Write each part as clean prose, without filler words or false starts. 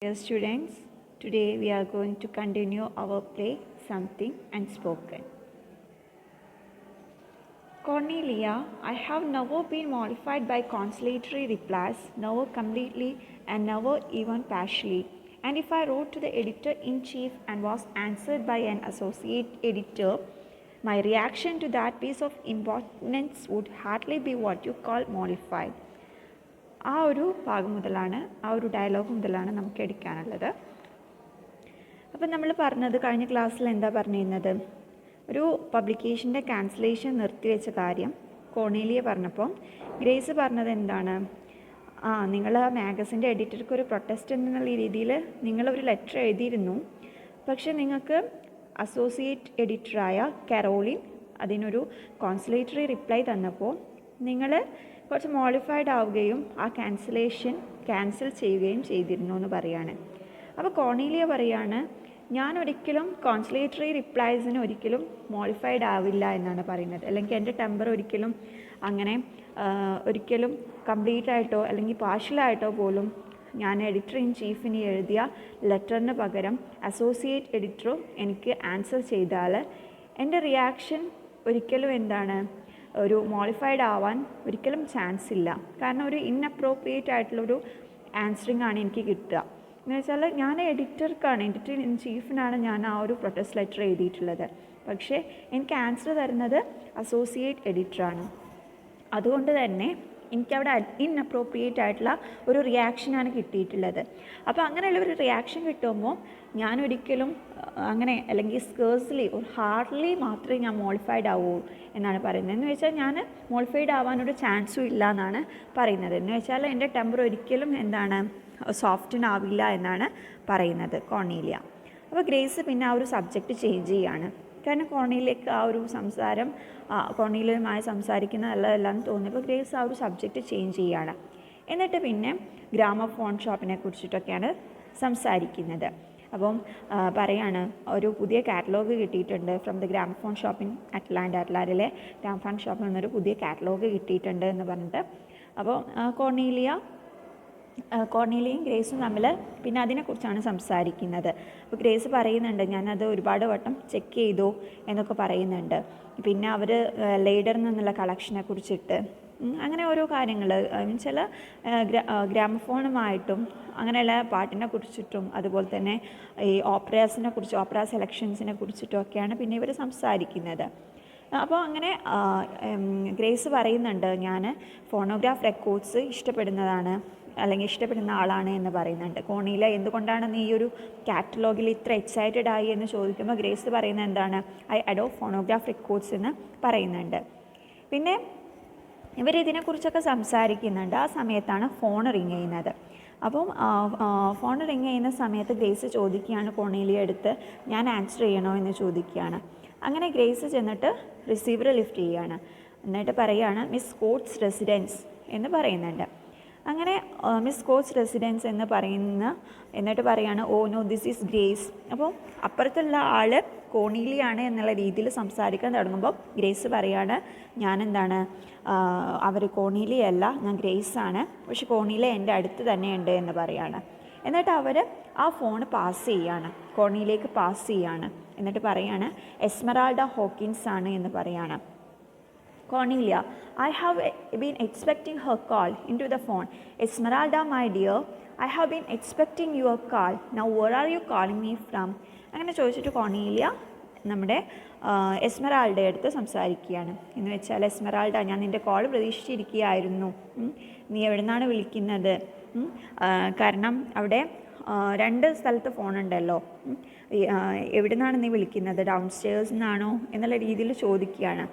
Dear students, today we are going to continue our play Something Unspoken. Cornelia, I have never been mollified by consolatory replies, never completely and never even partially. And if I wrote to the editor-in-chief and was answered by an associate editor, my reaction to that piece of importance would hardly be what you call mollified. ആ ഒരു ഭാഗം മുതലാണ്, ആ ഒരു dialogue മുതലാണ് നമുക്ക് എടുക്കാനുള്ളത്. അപ്പം നമ്മൾ പറഞ്ഞത് കഴിഞ്ഞ ക്ലാസ്സിൽ എന്താ പറഞ്ഞിരുന്നത്, ഒരു പബ്ലിക്കേഷൻ്റെ ക്യാൻസലേഷൻ നിർത്തിവെച്ച കാര്യം കോർണേലിയ പറഞ്ഞപ്പോൾ ഗ്രേസ് പറഞ്ഞത് എന്താണ്, നിങ്ങൾ മാഗസിൻ്റെ എഡിറ്റർക്ക് ഒരു പ്രൊട്ടസ്റ്റ് എന്നുള്ള രീതിയിൽ നിങ്ങളൊരു ലെറ്റർ എഴുതിയിരുന്നു. പക്ഷേ നിങ്ങൾക്ക് അസോസിയേറ്റ് എഡിറ്ററായ കരോളിൻ അതിനൊരു കോൺസുലേറ്ററി റിപ്ലൈ തന്നപ്പോൾ നിങ്ങൾ കുറച്ച് മോഡിഫൈഡ് ആവുകയും ആ ക്യാൻസൽ ചെയ്യുകയും ചെയ്തിരുന്നു എന്ന് പറയാണ്. അപ്പോൾ കോർണേലിയ പറയാണ്, ഞാൻ ഒരിക്കലും കോൺസുലേറ്ററി റിപ്ലൈസിന് ഒരിക്കലും മോഡിഫൈഡ് ആവില്ല എന്നാണ് പറയുന്നത്. അല്ലെങ്കിൽ എൻ്റെ ടെമ്പർ ഒരിക്കലും അങ്ങനെ ഒരിക്കലും കംപ്ലീറ്റ് ആയിട്ടോ അല്ലെങ്കിൽ പാർഷ്യലായിട്ടോ പോലും ഞാൻ എഡിറ്റർ ഇൻ ചീഫിന് എഴുതിയ ലെറ്ററിന് പകരം അസോസിയേറ്റ് എഡിറ്ററോ എനിക്ക് ആൻസർ ചെയ്താൽ എൻ്റെ റിയാക്ഷൻ ഒരിക്കലും എന്താണ്, ഒരു മോഡിഫൈഡ് ആവാൻ ഒരിക്കലും ചാൻസ് ഇല്ല. കാരണം ഒരു ഇൻഅപ്രോപ്രിയേറ്റ് ആയിട്ടുള്ളൊരു ആൻസറിങ് ആണ് എനിക്ക് കിട്ടുക. എന്ന് വെച്ചാൽ ഞാൻ എഡിറ്റർ ഇൻ ചീഫിനാണ് ഞാൻ ആ ഒരു പ്രൊട്ടസ്റ്റ് ലെറ്റർ എഴുതിയിട്ടുള്ളത്. പക്ഷേ എനിക്ക് ആൻസർ തരുന്നത് അസോസിയേറ്റ് എഡിറ്ററാണ്. അതുകൊണ്ട് തന്നെ എനിക്കവിടെ ഇൻഅപ്രോപ്രിയേറ്റ് ആയിട്ടുള്ള ഒരു റിയാക്ഷനാണ് കിട്ടിയിട്ടുള്ളത്. അപ്പോൾ അങ്ങനെയുള്ള ഒരു റിയാക്ഷൻ കിട്ടുമ്പോൾ ഞാനൊരിക്കലും അങ്ങനെ അല്ലെങ്കിൽ സ്കേഴ്സ്ലി ഒരു ഹാർഡ്ലി മാത്രമേ ഞാൻ മോഡിഫൈഡ് ആവൂ എന്നാണ് പറയുന്നത്. എന്ന് വെച്ചാൽ ഞാൻ മോഡിഫൈഡ് ആവാനൊരു ചാൻസും ഇല്ല എന്നാണ് പറയുന്നത്. എന്ന് വെച്ചാൽ എൻ്റെ ടെമ്പർ ഒരിക്കലും എന്താണ് സോഫ്റ്റൻ ആവില്ല എന്നാണ് പറയുന്നത് കോർണേലിയ. അപ്പോൾ ഗ്രേസ് പിന്നെ ആ ഒരു സബ്ജക്റ്റ് ചേഞ്ച് ചെയ്യാണ്. കാരണം കോർണേലിയക്ക് ആ ഒരു സംസാരം കോർണേലിയയുമായി സംസാരിക്കുന്ന നല്ലതല്ലാന്ന് തോന്നിയപ്പോൾ ഗ്രേസ് ആ ഒരു സബ്ജക്റ്റ് ചേഞ്ച് ചെയ്യുകയാണ്. എന്നിട്ട് പിന്നെ ഗ്രാമഫോൺ ഷോപ്പിനെ കുറിച്ചിട്ടൊക്കെയാണ് സംസാരിക്കുന്നത്. അപ്പം പറയാണ്, ഒരു പുതിയ കാറ്റലോഗ് കിട്ടിയിട്ടുണ്ട് from the gramophone shop in അറ്റ്ലാന്റയിലെ ഗ്രാമഫോൺ ഷോപ്പിൽ നിന്നൊരു പുതിയ കാറ്റലോഗ് കിട്ടിയിട്ടുണ്ട് എന്ന് പറഞ്ഞിട്ട് അപ്പോൾ കോർണേലിയയും ഗ്രേസും തമ്മിൽ പിന്നെ അതിനെക്കുറിച്ചാണ് സംസാരിക്കുന്നത്. അപ്പോൾ ഗ്രേസ് പറയുന്നുണ്ട്, ഞാനത് ഒരുപാട് വട്ടം ചെക്ക് ചെയ്തു എന്നൊക്കെ പറയുന്നുണ്ട്. പിന്നെ അവർ ലേഡറിൽ നിന്നുള്ള കളക്ഷനെ കുറിച്ചിട്ട് അങ്ങനെ ഓരോ കാര്യങ്ങൾ ചില ഗ്രാമഫോണുമായിട്ടും അങ്ങനെയുള്ള പാട്ടിനെ കുറിച്ചിട്ടും അതുപോലെ തന്നെ ഈ ഓപ്പറ സെലക്ഷൻസിനെ കുറിച്ചിട്ടും ഒക്കെയാണ് പിന്നെ ഇവർ സംസാരിക്കുന്നത്. അപ്പോൾ അങ്ങനെ ഗ്രേസ് പറയുന്നുണ്ട്, ഞാൻ ഫോണോഗ്രാഫ് റെക്കോർഡ്സ് ഇഷ്ടപ്പെടുന്ന ആളാണ് എന്ന് പറയുന്നുണ്ട്. കോർണേലിയ എന്തുകൊണ്ടാണ് നീ ഈ ഒരു കാറ്റലോഗിൽ ഇത്ര എക്സൈറ്റഡ് ആയി എന്ന് ചോദിക്കുമ്പോൾ ഗ്രേസ് പറയുന്നത് എന്താണ്, ഐ അഡോർ ഫോണോഗ്രാഫ് റെക്കോർഡ്സ് എന്ന് പറയുന്നുണ്ട്. പിന്നെ ഇവരിതിനെക്കുറിച്ചൊക്കെ സംസാരിക്കുന്നുണ്ട്. ആ സമയത്താണ് ഫോൺ റിങ് ചെയ്യുന്നത്. അപ്പം ഫോൺ റിങ് ചെയ്യുന്ന സമയത്ത് ഗ്രേസ് ചോദിക്കുകയാണ് കോർണേലിയ അടുത്ത്, ഞാൻ ആൻസർ ചെയ്യണോ എന്ന് ചോദിക്കുകയാണ്. അങ്ങനെ ഗ്രേസ് ചെന്നിട്ട് റിസീവർ ലിഫ്റ്റ് ചെയ്യുകയാണ്. എന്നിട്ട് പറയുകയാണ്, മിസ് കോട്ട്സ് റെസിഡൻസ് എന്ന് പറയുന്നുണ്ട്. അങ്ങനെ മിസ് കോട്ട്സ് റെസിഡൻസ് എന്നിട്ട് പറയുകയാണ്, oh no this is Grace. അപ്പോൾ അപ്പുറത്തുള്ള ആൾ കോർണേലിയാണ് എന്നുള്ള രീതിയിൽ സംസാരിക്കാൻ തുടങ്ങുമ്പോൾ ഗ്രേസ് പറയാണ്, ഞാനെന്താണ് അവർ കോർണേലിയല്ല, ഞാൻ ഗ്രേസ് ആണ്, പക്ഷെ കോർണേലിയ എൻ്റെ അടുത്ത് തന്നെയുണ്ട് എന്ന് പറയാണ്. എന്നിട്ട് അവർ ആ ഫോൺ കോർണേലിയക്ക് പാസ് ചെയ്യാണ്. എന്നിട്ട് പറയാണ്, എസ്മറാൾഡ ഹോക്കിൻസ് ആണ് എന്ന് പറയാണ്. Cornelia, I have been expecting her call into the phone. Esmeralda, my dear, I have been expecting your call. Now, where are you calling me from? അങ്ങനെ ചോദിച്ചിട്ട് കോർണേലിയ നമ്മുടെ എസ്മറാൾഡയുടെ അടുത്ത് സംസാരിക്കുകയാണ്. എന്ന് വെച്ചാൽ, എസ്മറാൾഡ, ഞാൻ നിൻ്റെ കോൾ പ്രതീക്ഷിച്ചിരിക്കുകയായിരുന്നു. നീ എവിടെ നിന്നാണ് വിളിക്കുന്നത്? കാരണം അവിടെ 2 സ്ഥലത്ത് ഫോണുണ്ടല്ലോ, എവിടെ നിന്നാണ് നീ വിളിക്കുന്നത്? ഡൗൺ സ്റ്റേഴ്സിൽ നിന്നാണോ എന്നുള്ള രീതിയിൽ ചോദിക്കുകയാണ്.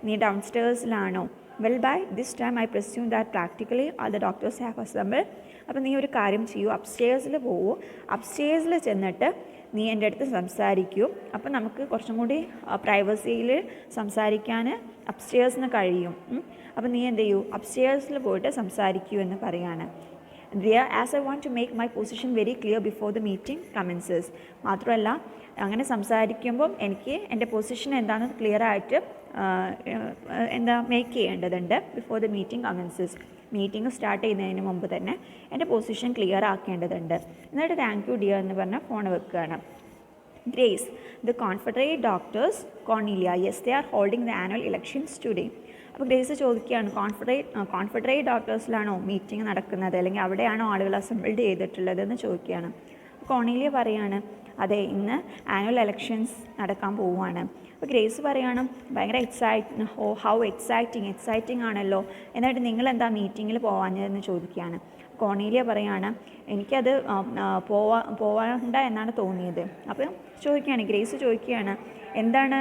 നീ ഡൗൺ സ്റ്റേഴ്സിലാണോ? Well, by this time I presume that practically all the doctors have assemble. അപ്പോൾ നീ ഒരു കാര്യം ചെയ്യൂ, അപ്സ്റ്റേഴ്സിൽ പോവൂ, അപ്സ്റ്റേഴ്സിൽ ചെന്നിട്ട് നീ എൻ്റെ അടുത്ത് സംസാരിക്കൂ. അപ്പോൾ നമുക്ക് കുറച്ചും കൂടി പ്രൈവസിയിൽ സംസാരിക്കാൻ അപ്സ്റ്റേഴ്സിന് കഴിയും. അപ്പോൾ നീ എന്ത് ചെയ്യൂ, അപ്സ്റ്റേഴ്സിൽ പോയിട്ട് സംസാരിക്കൂ എന്ന് പറയാണ്. Dear, as I want to make my position very clear before the meeting commences. മാത്രമല്ല, അങ്ങനെ സംസാരിക്കുമ്പം എനിക്ക് എൻ്റെ പൊസിഷൻ എന്താണെന്ന് ക്ലിയർ ആയിട്ട് മേക്ക് ചെയ്യേണ്ടതുണ്ട് before the meeting commences. Meeting start ചെയ്യുന്നതിന് മുമ്പ് തന്നെ എൻ്റെ പൊസിഷൻ ക്ലിയർ ആക്കേണ്ടതുണ്ട്. എന്നിട്ട് താങ്ക് യു ഡിയർ എന്ന് പറഞ്ഞാൽ ഫോൺ വെക്കുകയാണ്. Grace, the Confederate doctors, Cornelia, yes, they are holding the annual elections today. അപ്പോൾ ഗ്രേസ് ചോദിക്കുകയാണ്, കോൺഫെഡറേറ്റ് ഡോക്ടേഴ്സിലാണോ മീറ്റിംഗ് നടക്കുന്നത്, അല്ലെങ്കിൽ അവിടെയാണോ ആളുകൾ അസംബിൾഡ് ചെയ്തിട്ടുള്ളതെന്ന് ചോദിക്കുകയാണ്. കോർണീലിയ പറയാണ്, അതെ, ഇന്ന് ആനുവൽ എലക്ഷൻസ് നടക്കാൻ പോവുകയാണ്. അപ്പോൾ ഗ്രേസ് പറയാണ്, ഭയങ്കര ഹൗ എക്സൈറ്റിംഗ് ആണല്ലോ, എന്നിട്ട് നിങ്ങളെന്താ മീറ്റിങ്ങിൽ പോവാഞ്ഞതെന്ന് ചോദിക്കുകയാണ്. കോർണീലിയ പറയാണ്, എനിക്കത് പോവാണ്ട എന്നാണ് തോന്നിയത്. അപ്പോൾ ചോദിക്കുകയാണ്, ഗ്രേസ് ചോദിക്കുകയാണ്, എന്താണ്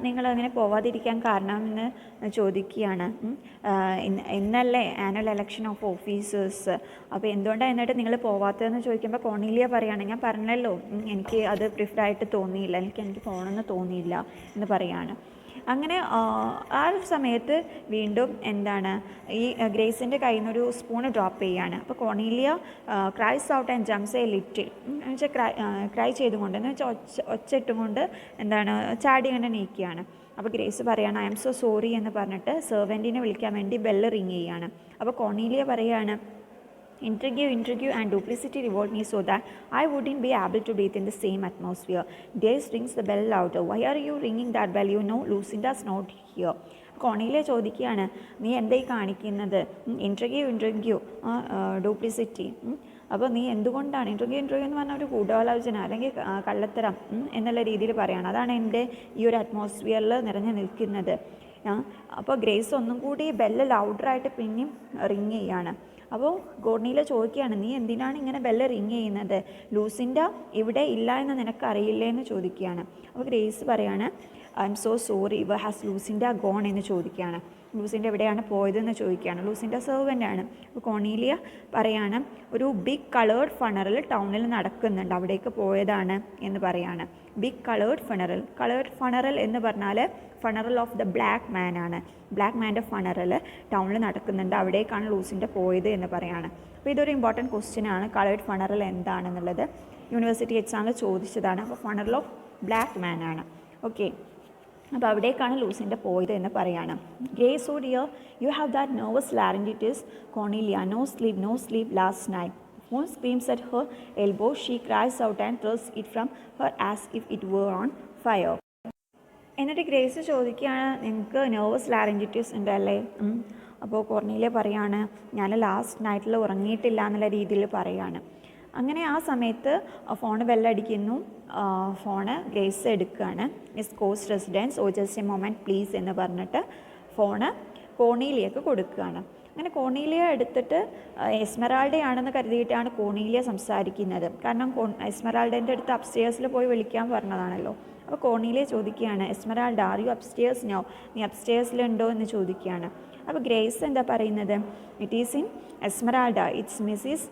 നിങ്ങൾ അങ്ങനെ പോവാതിരിക്കാൻ കാരണം എന്ന് ചോദിക്കുകയാണ്. ഇന്നല്ലേ ആനുവൽ എലക്ഷൻ ഓഫ് ഓഫീസേഴ്സ്, അപ്പോൾ എന്തുകൊണ്ടാണ് എന്നിട്ട് നിങ്ങൾ പോവാത്തതെന്ന് ചോദിക്കുമ്പോൾ കോർണീലിയ പറയുകയാണ്, ഞാൻ പറഞ്ഞല്ലോ എനിക്ക് അത് പ്രിഫറായിട്ട് തോന്നിയില്ല, എനിക്ക് പോകണമെന്ന് തോന്നിയില്ല എന്ന് പറയാണ്. അങ്ങനെ ആ ഒരു സമയത്ത് വീണ്ടും ഈ ഗ്രേസിൻ്റെ കയ്യിൽ നിന്നൊരു സ്പൂണ് ഡ്രോപ്പ് ചെയ്യുകയാണ്. അപ്പോൾ Cornelia cries out and jumps a little, എന്ന് വെച്ചാൽ ക്രൈ ചെയ്തുകൊണ്ട്, എന്ന് വെച്ചാൽ ഒച്ചിട്ടുകൊണ്ട് ചാടി കണ്ട് നീക്കുകയാണ്. അപ്പോൾ ഗ്രേസ് പറയുകയാണ്, ഐ എം സോ സോറി എന്ന് പറഞ്ഞിട്ട് സെർവൻറ്റിനെ വിളിക്കാൻ വേണ്ടി ബെല്ല് റിങ് ചെയ്യുകയാണ്. അപ്പോൾ കോർണീലിയ പറയുകയാണ്, Intrigue and duplicity revolt me so that I wouldn't be able to breathe in the same atmosphere. Grace rings the bell louder. Why are you ringing that bell? You know Lucinda's not here. കോർണീലിയ ചോദിക്കുകയാണ്, നീ എന്തായി കാണിക്കുന്നത്? ഇൻട്രിഗ്യൂ duplicity. അപ്പോൾ നീ എന്തുകൊണ്ടാണ് ഇൻട്രിഗ്യൂ എന്ന് പറഞ്ഞാൽ ഒരു ഗൂഢാലോചന അല്ലെങ്കിൽ കള്ളത്തരം എന്നുള്ള രീതിയിൽ പറയുകയാണ്. അതാണ് എൻ്റെ ഈ ഒരു അറ്റ്മോസ്ഫിയറിൽ നിറഞ്ഞു നിൽക്കുന്നത്. അപ്പോൾ ഗ്രേസ് ഒന്നും കൂടി ബെല്ല് ലൗഡറായിട്ട് പിന്നെയും റിങ് ചെയ്യാണ്. അപ്പോൾ കോർണീലിയ ചോദിക്കുകയാണ്, നീ എന്തിനാണ് ഇങ്ങനെ ബെല്ല് റിങ് ചെയ്യുന്നത്? ലൂസിൻഡ ഇവിടെ ഇല്ല എന്ന് നിനക്കറിയില്ലേ എന്ന് ചോദിക്കുകയാണ്. അപ്പോൾ ഗ്രേസ് പറയാണ്, I'm so sorry, has Lucinda gone എന്ന് ചോദിക്കുകയാണ്. ലൂസിൻഡ എവിടെയാണ് പോയതെന്ന് ചോദിക്കുകയാണ്. ലൂസിൻഡ സെർവൻ്റാണ്. അപ്പോൾ കോർണീലിയ പറയാണ്, ഒരു ബിഗ് കളേർഡ് ഫണറൽ ടൗണിൽ നടക്കുന്നുണ്ട്, അവിടേക്ക് പോയതാണ് എന്ന് പറയാണ്. ബിഗ് കളേർഡ് ഫണറൽ എന്ന് പറഞ്ഞാൽ ഫണറൽ ഓഫ് ദ ബ്ലാക്ക് മാൻ ആണ്. ബ്ലാക്ക് മാൻ്റെ ഫണറൽ ടൗണിൽ നടക്കുന്നുണ്ട്, അവിടേക്കാണ് ലൂസിൻഡ പോയത് എന്ന് പറയാണ്. അപ്പോൾ ഇതൊരു ഇമ്പോർട്ടൻറ്റ് ക്വസ്റ്റ്യൻ ആണ്, കളേർഡ് ഫണറൽ എന്താണെന്നുള്ളത് യൂണിവേഴ്സിറ്റി എക്സാമിൽ ചോദിച്ചതാണ്. അപ്പോൾ ഫണറൽ ഓഫ് ബ്ലാക്ക് മാൻ ആണ്. ഓക്കെ, അപ്പോൾ അവിടേക്കാണ് ലൂസിൻഡ പോയത് എന്ന് പറയാണ്. Grace, oh dear, you have that nervous laryngitis. Cornelia, no sleep last night. Phone screams at her elbow. She cries out and throws it from her as if it were on fire. എന്നിട്ട് grace ചോദിക്കുകയാണ്, നിങ്ങൾക്ക് nervous ലാറിൻജിറ്റിസ് ഉണ്ടല്ലേ? അപ്പോൾ കോർണീലിയ പറയാണ്, ഞാൻ last നൈറ്റിൽ ഉറങ്ങിയിട്ടില്ല എന്നുള്ള രീതിയിൽ പറയാണ്. അങ്ങനെ ആ സമയത്ത് ഫോണ് ബെല്ലടിക്കുന്നു. ഫോണ് ഗ്രേസ് എടുക്കുകയാണ്. Miss Coast residence, oh just a moment please എന്ന് പറഞ്ഞിട്ട് ഫോണ് കോർണീലിയക്ക് കൊടുക്കുകയാണ്. അങ്ങനെ കോർണീലിയ എടുത്തിട്ട് എസ്മെറാൾഡയാണെന്ന് കരുതിയിട്ടാണ് കോർണീലിയ സംസാരിക്കുന്നത്. കാരണം എസ്മെറാൾഡേൻ്റെ അടുത്ത് അപ്സ്റ്റേഴ്സിൽ പോയി വിളിക്കാൻ പറഞ്ഞതാണല്ലോ. അപ്പോൾ കോർണീലിയ ചോദിക്കുകയാണ്, Esmeralda, are you upstairs no? നീ അപ്സ്റ്റേഴ്സിലുണ്ടോ എന്ന് ചോദിക്കുകയാണ്. അപ്പോൾ ഗ്രേസ് എന്താ പറയുന്നത്? It is in Esmeralda, it's Mrs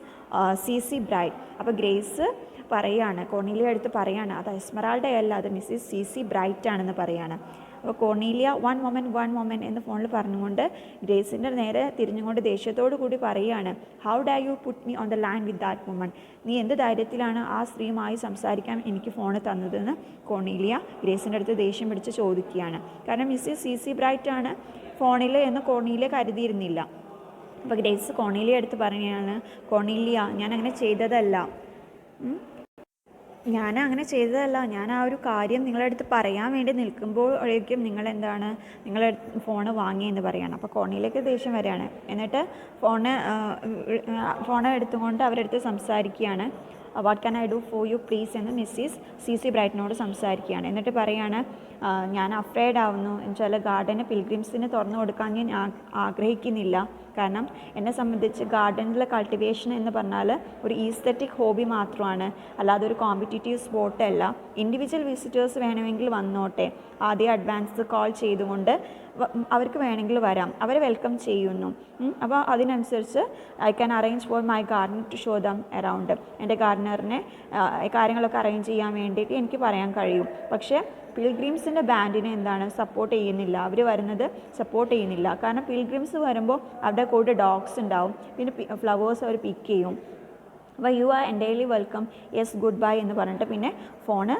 CC bright. അപ്പോൾ ഗ്രേസ് പറയാണ്, കോർണീലിയ അടുത്ത് പറയാണ്, അത് എസ്മെറാൾഡയല്ല, അത് മിസ്സിസ് CC ബ്രൈറ്റ് ആണെന്ന് പറയാണ്. അപ്പോൾ കോർണീലിയ വൺ മൊമെൻറ്റ് എന്ന് ഫോണിൽ പറഞ്ഞുകൊണ്ട് ഗ്രേസിൻ്റെ നേരെ തിരിഞ്ഞുകൊണ്ട് ദേഷ്യത്തോടു കൂടി പറയുകയാണ്, ഹൗ ഡാ you put me on the line with that woman? നീ എന്ത് ധൈര്യത്തിലാണ് ആ സ്ത്രീയുമായി സംസാരിക്കാൻ എനിക്ക് ഫോൺ തന്നതെന്ന് കോർണീലിയ ഗ്രേസിൻ്റെ അടുത്ത് ദേഷ്യം പിടിച്ച് ചോദിക്കുകയാണ്. കാരണം മിസ്സിസ് CC ബ്രൈറ്റ് ആണ് ഫോണിൽ എന്ന് കോർണീലിയ കരുതിയിരുന്നില്ല. അപ്പോൾ ഗ്രേസ് കോർണീലിയ അടുത്ത് പറയുകയാണ്, കോർണീലിയ, ഞാനങ്ങനെ ചെയ്തതല്ല, ഞാൻ ആ ഒരു കാര്യം നിങ്ങളുടെ അടുത്ത് പറയാൻ വേണ്ടി നിൽക്കുമ്പോഴേക്കും നിങ്ങൾ ഫോണ് വാങ്ങിയെന്ന് പറയുകയാണ്. അപ്പോൾ കോർണീലിയക്ക് ദേഷ്യം വരികയാണ്. എന്നിട്ട് ഫോൺ എടുത്തുകൊണ്ട് അവരുടെ അടുത്ത് സംസാരിക്കുകയാണ്. What can I do for you please എന്ന് മിസ്സിസ് CC ബ്രൈറ്റിനോട് സംസാരിക്കുകയാണ്. എന്നിട്ട് പറയുകയാണ്, ഞാൻ അഫ്രൈഡ് ആവുന്നു, എന്നുവെച്ചാൽ ഗാർഡന് പിൽഗ്രിംസിന് തുറന്നു കൊടുക്കാൻ ഞാൻ ആഗ്രഹിക്കുന്നില്ല. കാരണം എന്നെ സംബന്ധിച്ച് ഗാർഡനിലെ കൾട്ടിവേഷൻ എന്ന് പറഞ്ഞാൽ ഒരു ഈസ്തറ്റിക് ഹോബി മാത്രമാണ്, അല്ലാതെ ഒരു കോമ്പറ്റീറ്റീവ് സ്പോർട്ടല്ല. ഇൻഡിവിജ്വൽ വിസിറ്റേഴ്സ് വേണമെങ്കിൽ വന്നോട്ടെ, ആദ്യം അഡ്വാൻസ് കോൾ ചെയ്തുകൊണ്ട് അവർക്ക് വേണമെങ്കിൽ വരാം, അവരെ വെൽക്കം ചെയ്യുന്നു. അപ്പോൾ അതിനനുസരിച്ച് I can arrange for my gardener to show them around. എൻ്റെ ഗാർഡനറിനെ കാര്യങ്ങളൊക്കെ അറേഞ്ച് ചെയ്യാൻ വേണ്ടിയിട്ട് എനിക്ക് പറയാൻ കഴിയും. പക്ഷേ പിൽഗ്രിംസിൻ്റെ ബാൻഡിനെ സപ്പോർട്ട് ചെയ്യുന്നില്ല, അവർ വരുന്നത് സപ്പോർട്ട് ചെയ്യുന്നില്ല. കാരണം പിൽഗ്രിംസ് വരുമ്പോൾ അവരുടെ കൂടെ ഡോഗ്സ് ഉണ്ടാവും, പിന്നെ ഫ്ലവേഴ്സ് അവർ പിക്ക് ചെയ്യും. അപ്പോൾ you are entirely welcome, yes good bye എന്ന് പറഞ്ഞിട്ട് പിന്നെ ഫോണ്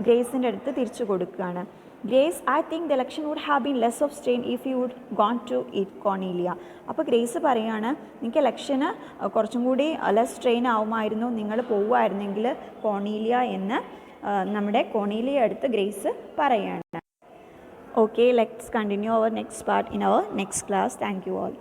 ഗ്രേസിൻ്റെ അടുത്ത് തിരിച്ചു കൊടുക്കുകയാണ്. Grace, I think the election would have been less of strain if you would gone to it, Cornelia. അപ്പോൾ ഗ്രേസ് പറയുകയാണ് നിങ്ങൾക്ക് ഇലക്ഷന് കുറച്ചും കൂടി ലെസ് സ്ട്രെയിൻ ആവുമായിരുന്നു നിങ്ങൾ പോവുമായിരുന്നെങ്കിൽ കോർണീലിയ എന്ന് നമ്മുടെ കോർണീലിയ അടുത്ത് ഗ്രേസ് പറയുകയാണ്. Okay, let's continue our next part in our next class. Thank you all.